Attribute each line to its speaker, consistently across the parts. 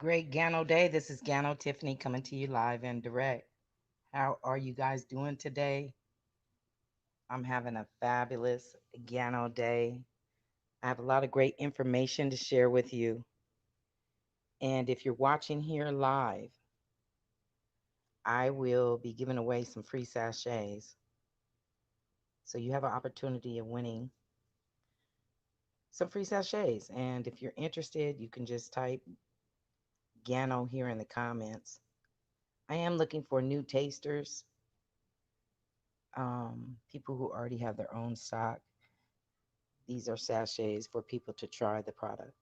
Speaker 1: Great Gano Day. This is Gano Tiffany coming to you live and direct. How are you guys doing today? I'm having a fabulous Gano Day. I have a lot of great information to share with you. And if you're watching here live, I will be giving away some free sachets. So you have an opportunity of winning some free sachets. And if you're interested, you can just type Gano here in the comments. I am looking for new tasters, people who already have their own stock. These are sachets for people to try the product.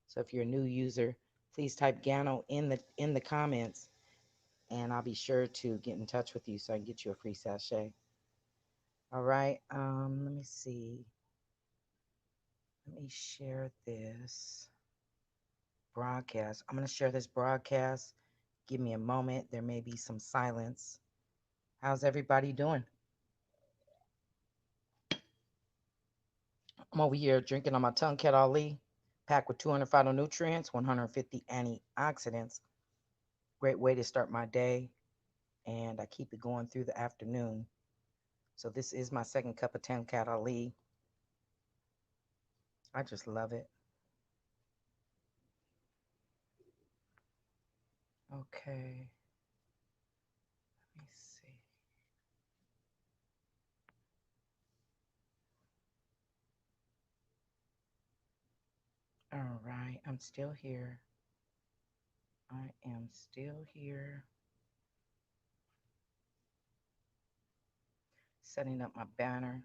Speaker 1: So if you're a new user, please type Gano in the comments, and I'll be sure to get in touch with you so I can get you a free sachet. All right. Let me see. Let me share this broadcast. I'm going to share this broadcast. Give me a moment. There may be some silence. How's everybody doing? I'm over here drinking on my Tongue Cat Ali, packed with 200 phytonutrients, 150 antioxidants. Great way to start my day, and I keep it going through the afternoon. So this is my second cup of Tongue Cat Ali. I just love it. Okay, let me see. All right, I'm still here. I am still here. Setting up my banner.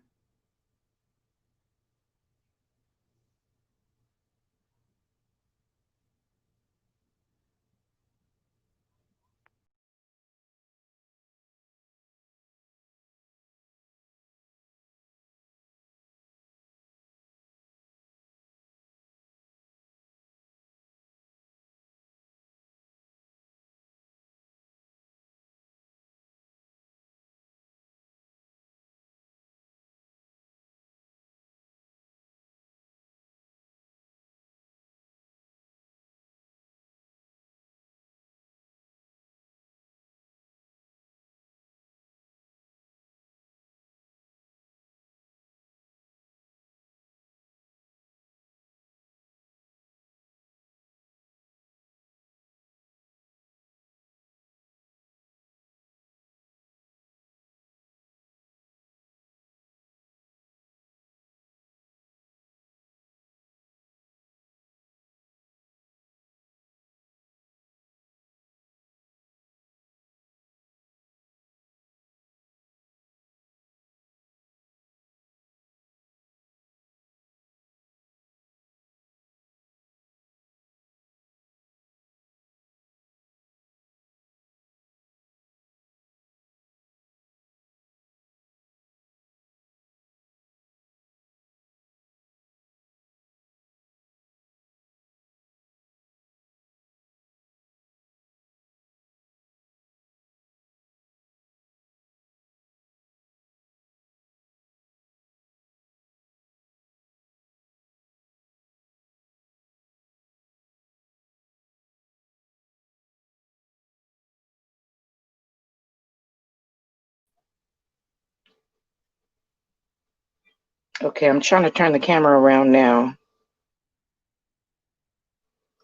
Speaker 1: Okay, I'm trying to turn the camera around now.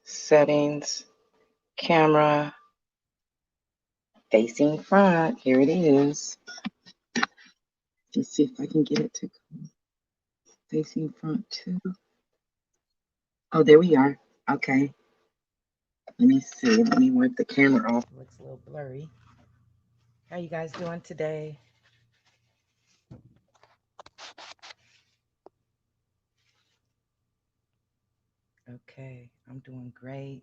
Speaker 1: Settings, camera, facing front. Here it is. Let's see if I can get it to facing front too. Oh, there we are. Okay. Let me see. Let me wipe the camera off. It looks a little blurry. How you guys doing today? Okay, I'm doing great.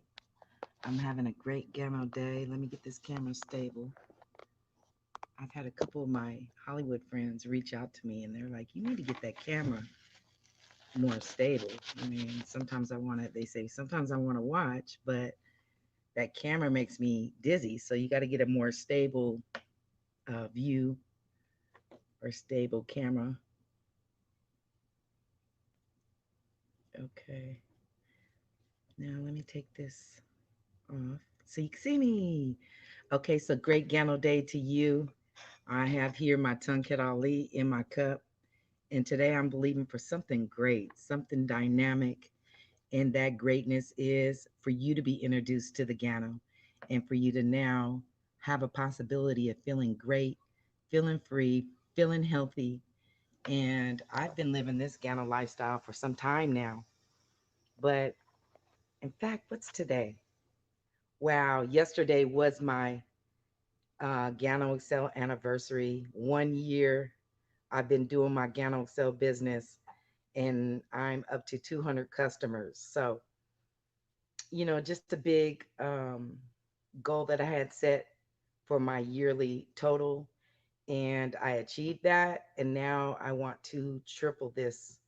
Speaker 1: I'm having a great Gano day. Let me get this camera stable. I've had a couple of my Hollywood friends reach out to me and they're like, you need to get that camera more stable. I mean, sometimes I want to, they say, sometimes I want to watch, but that camera makes me dizzy. So you got to get a more stable view or stable camera. Okay. Now let me take this Uh, so you can see me. Okay, so great Gano day to you. I have here my Tunket Ali in my cup. And today I'm believing for something great, something dynamic. And that greatness is for you to be introduced to the Gano and for you to now have a possibility of feeling great, feeling free, feeling healthy. And I've been living this Gano lifestyle for some time now. But in fact, what's today? Wow, yesterday was my Gano Excel anniversary. 1 year I've been doing my Gano Excel business and I'm up to 200 customers. So, just a big goal that I had set for my yearly total. And I achieved that. And now I want to triple this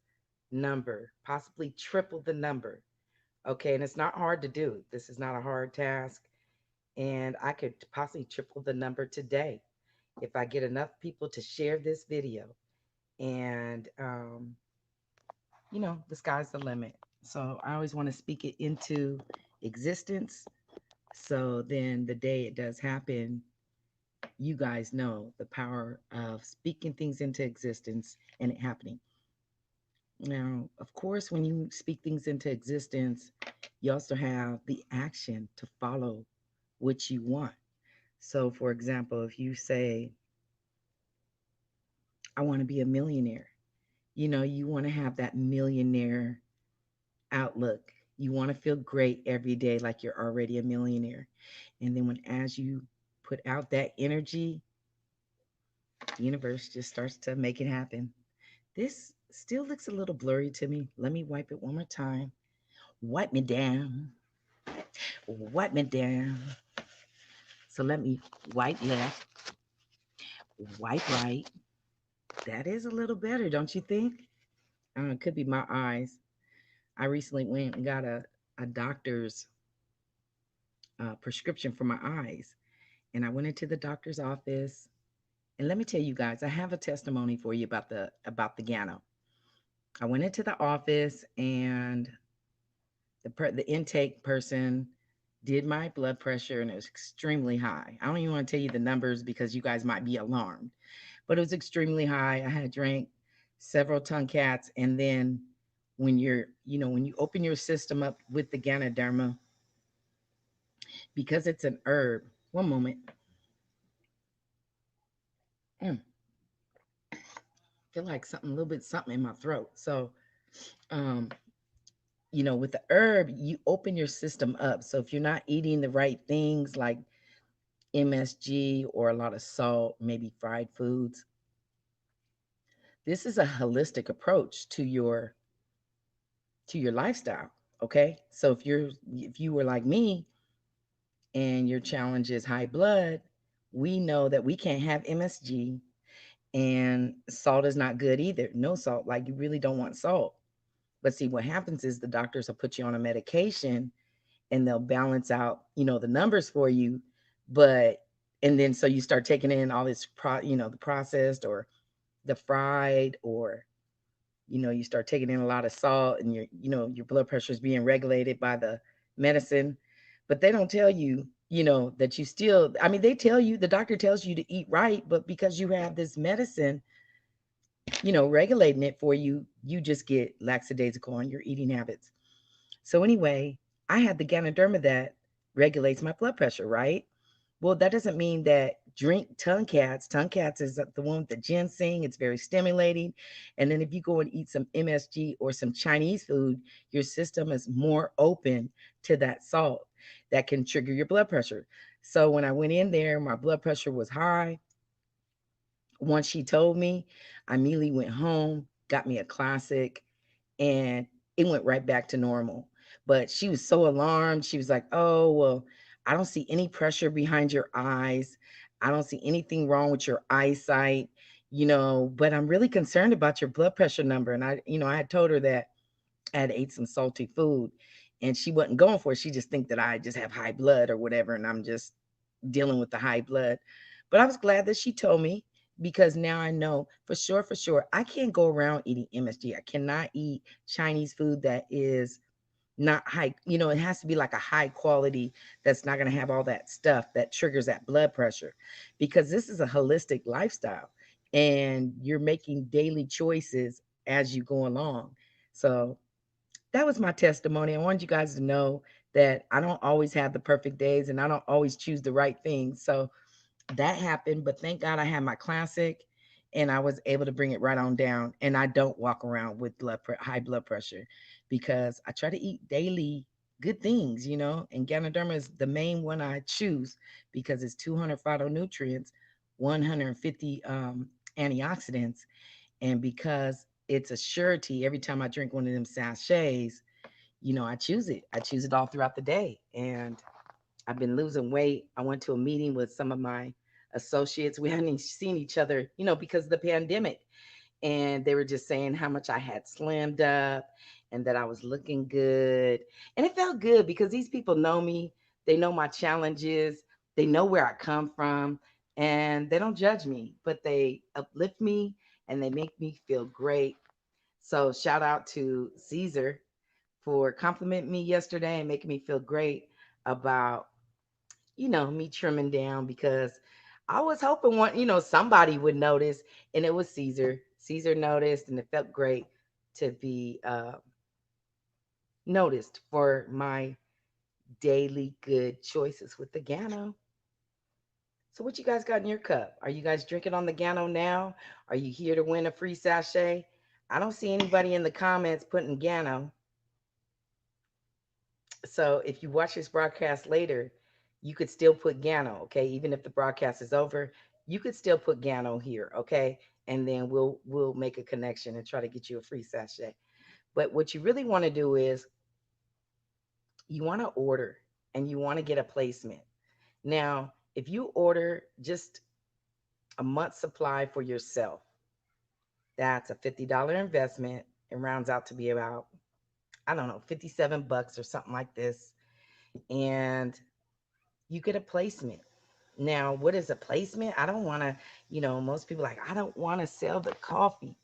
Speaker 1: number, possibly triple the number. Okay. And it's not hard to do. This is not a hard task. And I could possibly triple the number today if I get enough people to share this video. And, the sky's the limit. So I always want to speak it into existence. So then the day it does happen, you guys know the power of speaking things into existence and it happening. Now, of course, when you speak things into existence, you also have the action to follow what you want. So, for example, if you say, I want to be a millionaire, you want to have that millionaire outlook. You want to feel great every day like you're already a millionaire. And then as you put out that energy, the universe just starts to make it happen. This still looks a little blurry to me. Let me wipe it one more time. Wipe me down. Wipe me down. So let me wipe left, wipe right. That is a little better, don't you think? It could be my eyes. I recently went and got a doctor's prescription for my eyes. And I went into the doctor's office. And let me tell you guys, I have a testimony for you about the Gano. I went into the office and the intake person did my blood pressure and it was extremely high. I don't even want to tell you the numbers because you guys might be alarmed, but it was extremely high. I had drank several tongue cats, and then when you open your system up with the Ganoderma, because it's an herb. One moment, feel like something a little bit something in my throat. So, um, with the herb, you open your system up. So if you're not eating the right things like MSG or a lot of salt, maybe fried foods. This is a holistic approach to your lifestyle, okay? So if you were like me and your challenge is high blood, we know that we can't have MSG and salt is not good either. No salt, like you really don't want salt. But see what happens is the doctors will put you on a medication and they'll balance out, the numbers for you, but and then so you start taking in all this the processed or the fried or you start taking in a lot of salt and your blood pressure is being regulated by the medicine, but they don't tell you that you still, I mean, they tell you, the doctor tells you to eat right, but because you have this medicine regulating it for you, you just get lackadaisical on your eating habits. So anyway, I had the Ganoderma that regulates my blood pressure, right? Well, that doesn't mean that drink tongue cats. Tongue cats is the one with the ginseng. It's very stimulating. And then if you go and eat some MSG or some Chinese food, your system is more open to that salt that can trigger your blood pressure. So when I went in there, my blood pressure was high. Once she told me, I immediately went home, got me a classic, and it went right back to normal. But she was so alarmed. She was like, "Oh, well, I don't see any pressure behind your eyes. I don't see anything wrong with your eyesight, but I'm really concerned about your blood pressure number." And I had told her that I had ate some salty food and she wasn't going for it. She just think that I just have high blood or whatever and I'm just dealing with the high blood. But I was glad that she told me because now I know for sure, I can't go around eating MSG. I cannot eat Chinese food that is not high, it has to be like a high quality that's not going to have all that stuff that triggers that blood pressure, because this is a holistic lifestyle and you're making daily choices as you go along. So that was my testimony. I wanted you guys to know that I don't always have the perfect days and I don't always choose the right things. So that happened, but thank God I had my classic and I was able to bring it right on down. And I don't walk around with high blood pressure because I try to eat daily good things, and Ganoderma is the main one I choose because it's 200 phytonutrients, 150 antioxidants, and because it's a surety every time I drink one of them sachets, I choose it. I choose it all throughout the day. And I've been losing weight. I went to a meeting with some of my associates. We hadn't seen each other, because of the pandemic. And they were just saying how much I had slimmed up and that I was looking good. And it felt good because these people know me. They know my challenges. They know where I come from. And they don't judge me, but they uplift me and they make me feel great. So shout out to Caesar for complimenting me yesterday and making me feel great about me trimming down, because I was hoping somebody would notice, and it was Caesar. Caesar noticed, and it felt great to be noticed for my daily good choices with the Gano. So, what you guys got in your cup? Are you guys drinking on the Gano now? Are you here to win a free sachet? I don't see anybody in the comments putting Gano. So if you watch this broadcast later, you could still put Gano, okay? Even if the broadcast is over, you could still put Gano here, okay? And then we'll make a connection and try to get you a free sachet. But what you really want to do is you want to order and you want to get a placement. Now, if you order just a month's supply for yourself, that's a $50 investment. It rounds out to be about, I don't know, 57 bucks or something like this. And you get a placement. Now, what is a placement? I don't want to, most people like, I don't want to sell the coffee.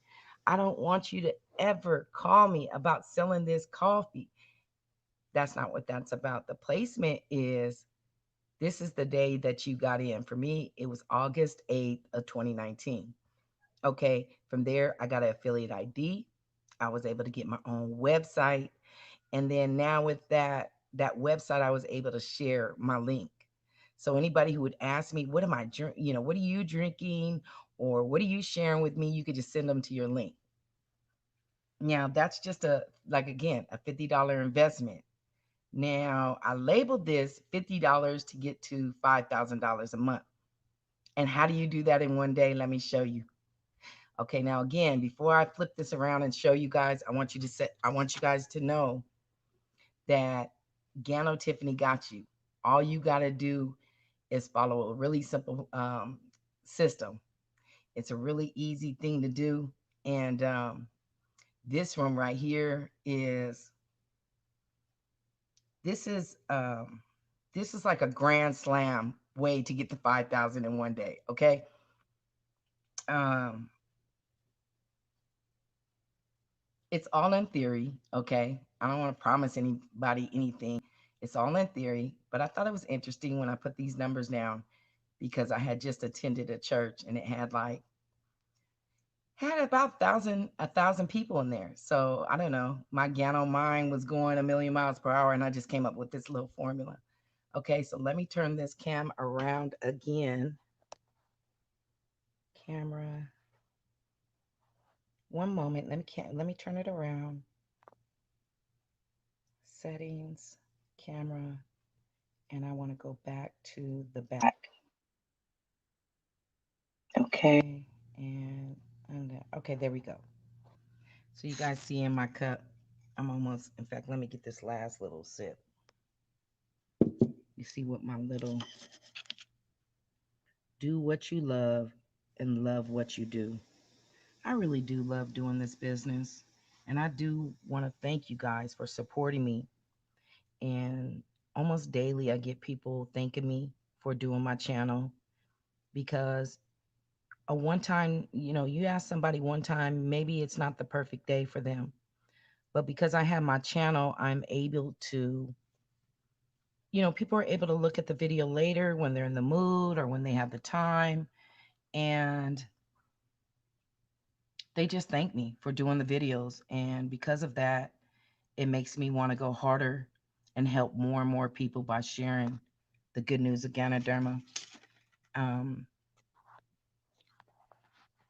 Speaker 1: I don't want you to ever call me about selling this coffee. That's not what that's about. The placement is, this is the day that you got in. For me, it was August 8th of 2019. Okay. From there, I got an affiliate ID. I was able to get my own website. And then now with that website, I was able to share my link. So anybody who would ask me, what am I drink, what are you drinking, or what are you sharing with me, you could just send them to your link. Now that's just again, a $50 investment. Now I labeled this $50 to get to $5,000 a month. And how do you do that in one day? Let me show you. Okay, now again, before I flip this around and show you guys, I want you guys to know that Gano Tiffany got you. All you got to do is follow a really simple system. It's a really easy thing to do. And this one right here is this is um, this is like a grand slam way to get to 5,000 in one day. Okay. Um, it's all in theory. Okay. I don't want to promise anybody anything. It's all in theory, but I thought it was interesting when I put these numbers down because I had just attended a church and it had about a thousand people in there. So I don't know. My Gano mind was going a million miles per hour, and I just came up with this little formula. Okay, so let me turn this cam around again. Camera. One moment. Let me turn it around. Settings, camera, and I want to go back to the back. Okay, and okay, there we go. So you guys see in my cup, I'm almost. In fact, let me get this last little sip. You see what my little do what you love and love what you do. I really do love doing this business. And I do want to thank you guys for supporting me. And almost daily, I get people thanking me for doing my channel because a one time, you ask somebody one time, maybe it's not the perfect day for them. But because I have my channel, I'm able to, people are able to look at the video later when they're in the mood or when they have the time. And they just thank me for doing the videos. And because of that, it makes me want to go harder and help more and more people by sharing the good news of Ganoderma. Um,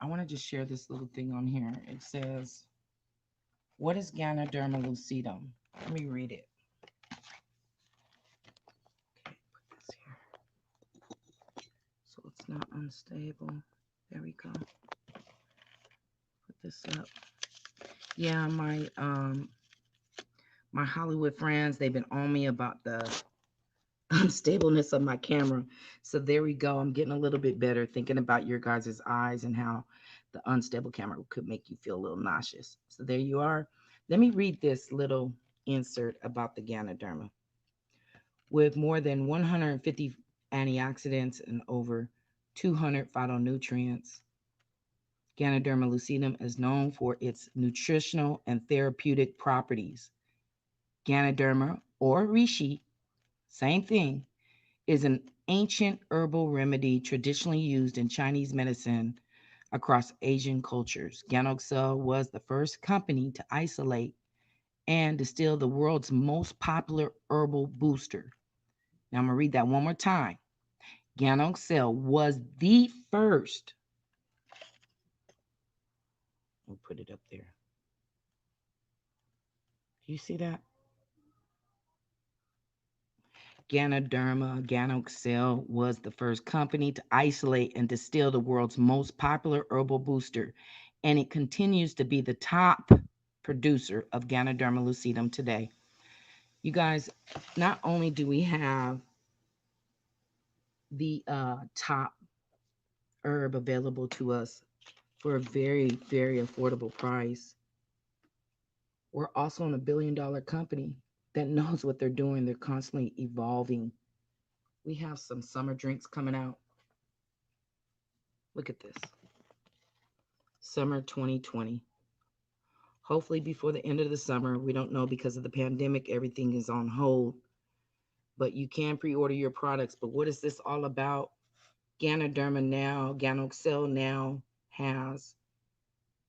Speaker 1: I want to just share this little thing on here. It says, what is Ganoderma lucidum? Let me read it. Okay, put this here so it's not unstable. There we go. Put this up. Yeah, my Hollywood friends, they've been on me about the unstableness of my camera. So there we go. I'm getting a little bit better thinking about your guys' eyes and how the unstable camera could make you feel a little nauseous. So there you are. Let me read this little insert about the Ganoderma. With more than 150 antioxidants and over 200 phytonutrients, Ganoderma lucidum is known for its nutritional and therapeutic properties. Ganoderma or reishi, same thing, is an ancient herbal remedy traditionally used in Chinese medicine across Asian cultures. Ganoxel was the first company to isolate and distill the world's most popular herbal booster. Now I'm going to read that one more time. Ganoxel was the first. We'll put it up there. Do you see that? Ganoxel was the first company to isolate and distill the world's most popular herbal booster, and it continues to be the top producer of Ganoderma lucidum today. You guys, not only do we have the top herb available to us for a very, very affordable price, we're also in $1 billion company that knows what they're doing. They're constantly evolving. We have some summer drinks coming out. Look at this. Summer 2020. Hopefully before the end of the summer. We don't know because of the pandemic. Everything is on hold. But you can pre-order your products. But what is this all about? Ganoderma now, Ganoxel now has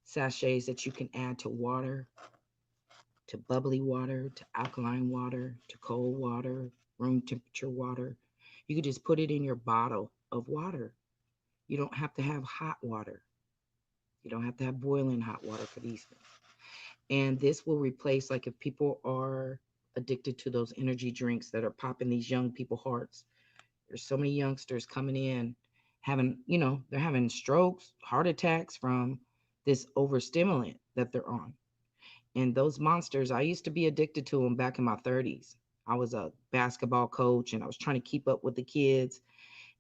Speaker 1: sachets that you can add to water, to bubbly water, to alkaline water, to cold water, room temperature water. You could just put it in your bottle of water. You don't have to have hot water. You don't have to have boiling hot water for these things. And this will replace, like, if people are addicted to those energy drinks that are popping these young people hearts. There's so many youngsters coming in having, they're having strokes, heart attacks from this overstimulant that they're on. And those monsters, I used to be addicted to them back in my 30s. I was a basketball coach and I was trying to keep up with the kids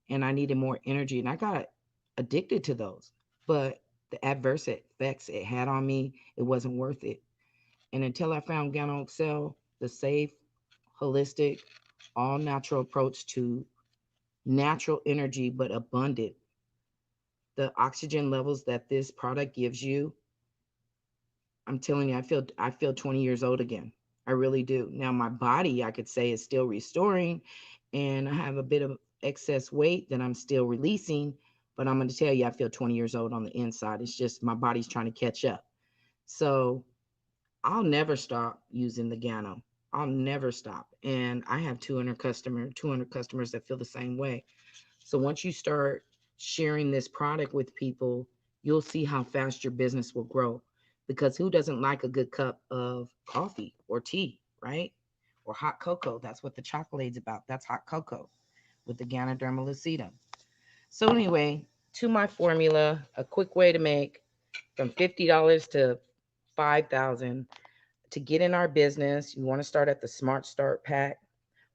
Speaker 1: and I needed more energy and I got addicted to those. But the adverse effects it had on me, it wasn't worth it. And until I found Gano Excel, the safe, holistic, all natural approach to natural energy, but abundant, the oxygen levels that this product gives you, I'm telling you, I feel 20 years old again. I really do. Now my body, I could say, is still restoring, and I have a bit of excess weight that I'm still releasing. But I'm going to tell you, I feel 20 years old on the inside. It's just my body's trying to catch up. So I'll never stop using the Gano. I'll never stop. And I have 200 customers that feel the same way. So once you start sharing this product with people, you'll see how fast your business will grow. Because who doesn't like a good cup of coffee or tea, right? Or hot cocoa. That's what the chocolate's about. That's hot cocoa with the Ganoderma lucidum. So anyway, to my formula, a quick way to make from $50 to 5,000 to get in our business. You want to start at the Smart Start Pack.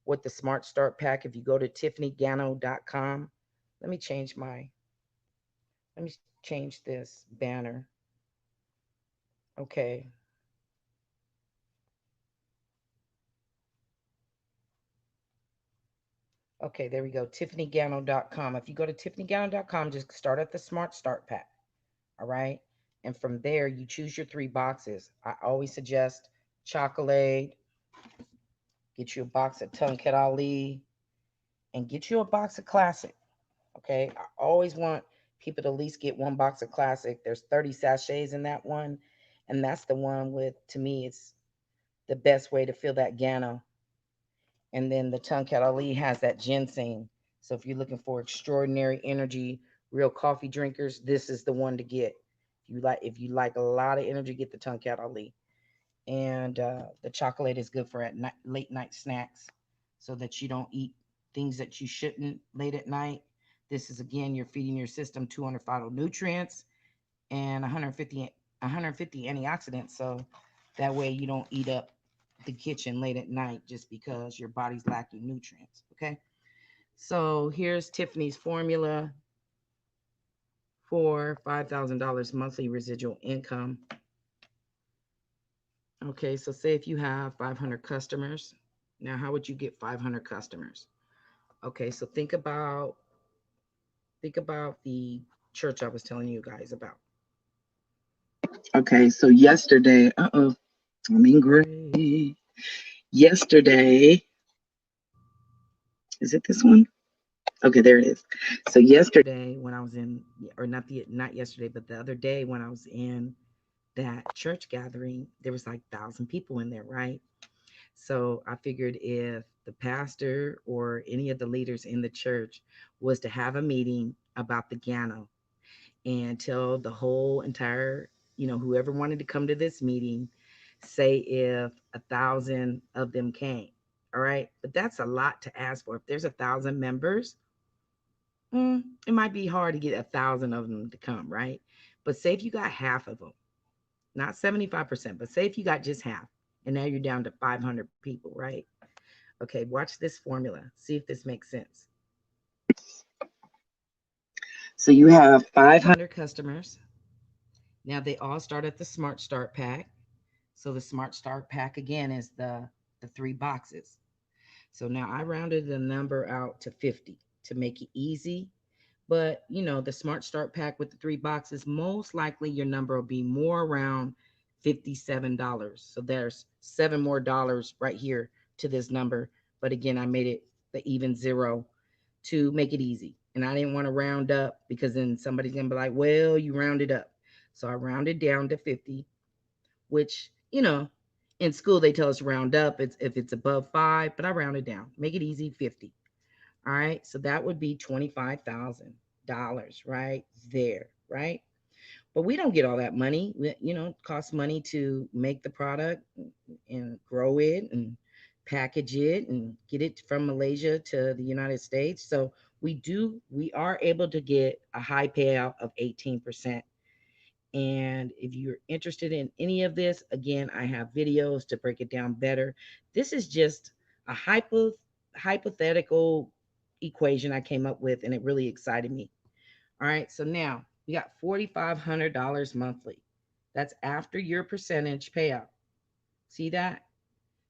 Speaker 1: With the Smart Start Pack, if you go to tiffanygano.com, let me change my let me change this banner. Okay. Okay, there we go. tiffanygano.com. If you go to tiffanygano.com, just start at the Smart Start Pack. All right. And from there, you choose your 3 boxes. I always suggest chocolate, get you a box of Tunket Ali, and get you a box of Classic. Okay, I always want people to at least get one box of Classic. There's 30 sachets in that one, and that's the one with, to me, it's the best way to feel that Gano. And then the Tunket Ali has that ginseng. So if you're looking for extraordinary energy, real coffee drinkers, this is the one to get. If you like a lot of energy, get the Tunket Ali. And the chocolate is good for late night snacks, so that you don't eat things that you shouldn't late at night. This is, again, you're feeding your system 200 phytonutrients and 150 antioxidants, so that way you don't eat up the kitchen late at night just because your body's lacking nutrients. Okay, so here's Tiffany's formula for $5,000 monthly residual income. Okay, so say if you have 500 customers. Now, how would you get 500 customers? Okay, so think about the church I was telling you guys about. Okay, so yesterday, I'm in gray. Yesterday, is it this one? Okay, there it is. So yesterday, when I was in, or not yesterday, but the other day when I was in that church gathering, there was like 1,000 people in there, right? So I figured if the pastor or any of the leaders in the church was to have a meeting about the Gano and tell the whole entire, whoever wanted to come to this meeting, say if 1,000 of them came. All right. But that's a lot to ask for. If there's 1,000 members, it might be hard to get 1,000 of them to come, right? But say if you got half of them, not 75%, but say if you got just half, and now you're down to 500 people, right? Okay, watch this formula. See if this makes sense. So you have 500 customers. Now they all start at the Smart Start pack. So the Smart Start pack again is the three boxes. So now I rounded the number out to 50 to make it easy. But the Smart Start pack with the three boxes, most likely your number will be more around $57. So there's seven more dollars right here to this number. But again, I made it the even zero to make it easy. And I didn't want to round up because then somebody's going to be like, well, you rounded up. So I rounded down to 50, which, in school they tell us round up it's if it's above 5, but I rounded down. Make it easy, 50. All right? So that would be $25,000 right there, right? But we don't get all that money. It costs money to make the product and grow it and package it and get it from Malaysia to the United States. So we are able to get a high payout of 18%. And if you're interested in any of this, again, I have videos to break it down better. This is just a hypothetical equation I came up with, and it really excited me. All right, so now we got $4,500 monthly. That's after your percentage payout. See that?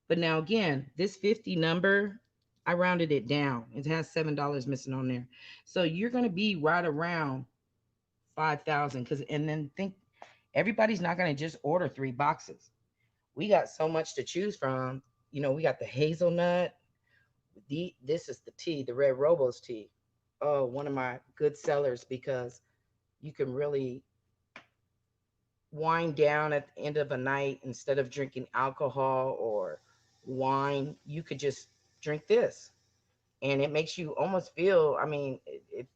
Speaker 1: But now again, this 50 number, I rounded it down. It has $7 missing on there. So you're going to be right around 5,000, cuz and then think everybody's not going to just order three boxes. We got so much to choose from. We got the hazelnut. This is the tea, the Red Robo's tea. Oh, one of my good sellers because you can really wind down at the end of a night instead of drinking alcohol or wine. You could just drink this, and it makes you almost feel. I mean,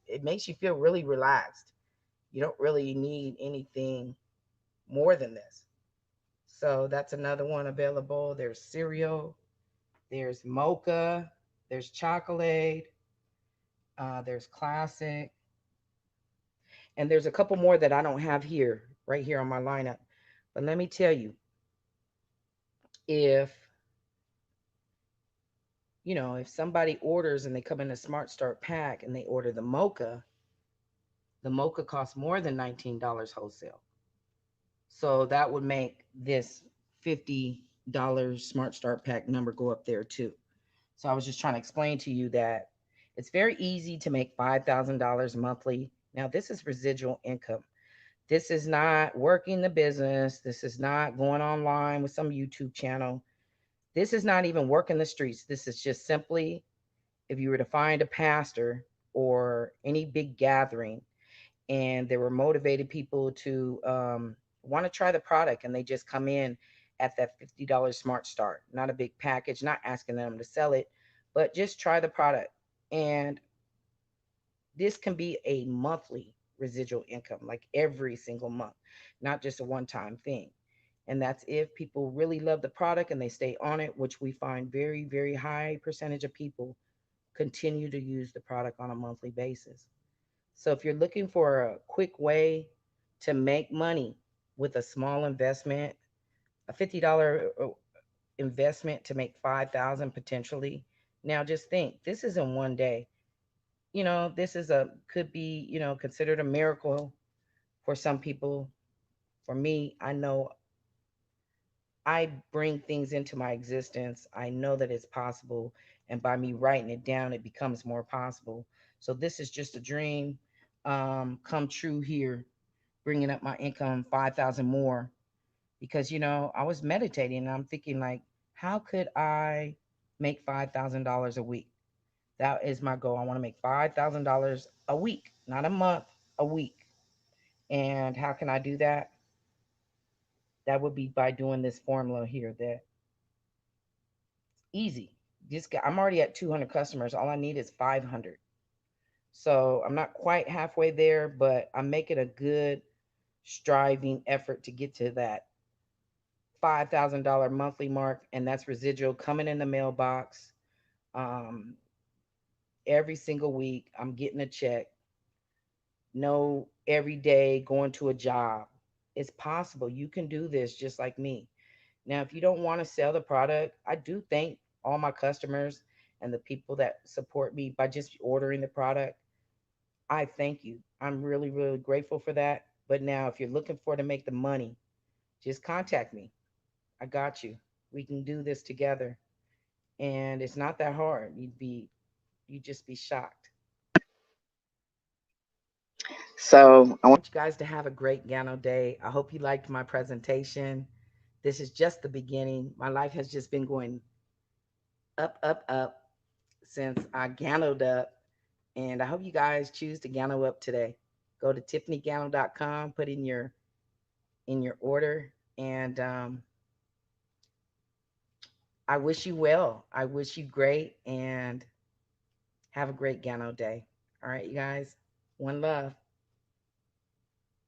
Speaker 1: it makes you feel really relaxed. You don't really need anything more than this. So that's another one available. There's cereal, there's mocha, there's chocolate, there's classic, and there's a couple more that I don't have here, right here on my lineup. But let me tell you, if if somebody orders and they come in a Smart Start pack and they order the mocha costs more than $19 wholesale. So that would make this $50 Smart Start pack number go up there too. So I was just trying to explain to you that it's very easy to make $5,000 monthly. Now, this is residual income. This is not working the business. This is not going online with some YouTube channel. This is not even working the streets. This is just simply if you were to find a pastor or any big gathering and there were motivated people to want to try the product and they just come in at that $50 smart start, not a big package, not asking them to sell it, but just try the product. And this can be a monthly residual income, like every single month, not just a one time thing. And that's if people really love the product and they stay on it, which we find very, very high percentage of people continue to use the product on a monthly basis. So if you're looking for a quick way to make money with a small investment, a $50 investment to make 5,000 potentially. Now just think, this is in one day. This is a could be, considered a miracle for some people. For me, I know I bring things into my existence. I know that it's possible, and by me writing it down, it becomes more possible. So this is just a dream come true here, bringing up my income 5,000 more because I was meditating and I'm thinking like, how could I make $5,000 a week? That is my goal. I want to make $5,000 a week, not a month, a week. And how can I do that? That would be by doing this formula here. That easy. I'm already at 200 customers. All I need is 500. So I'm not quite halfway there, but I'm making a good striving effort to get to that $5,000 monthly mark, and that's residual coming in the mailbox um, every single week. I'm getting a check. No, every day going to a job. It's possible. You can do this just like me. Now, if you don't want to sell the product, I do thank all my customers and the people that support me by just ordering the product. I thank you. I'm really, really grateful for that. But now, if you're looking for to make the money, just contact me. I got you. We can do this together. And it's not that hard. You'd just be shocked.
Speaker 2: So I
Speaker 1: I
Speaker 2: want
Speaker 1: want you guys to have a great Gano day. I hope you liked my presentation. This is just the beginning. My life has just been going up, up, up since I Ganoed up. And I hope you guys choose to Gano up today. Go to tiffanygano.com, put in your order, and I wish you well. I wish you great, and have a great Gano day. All right, you guys. One love.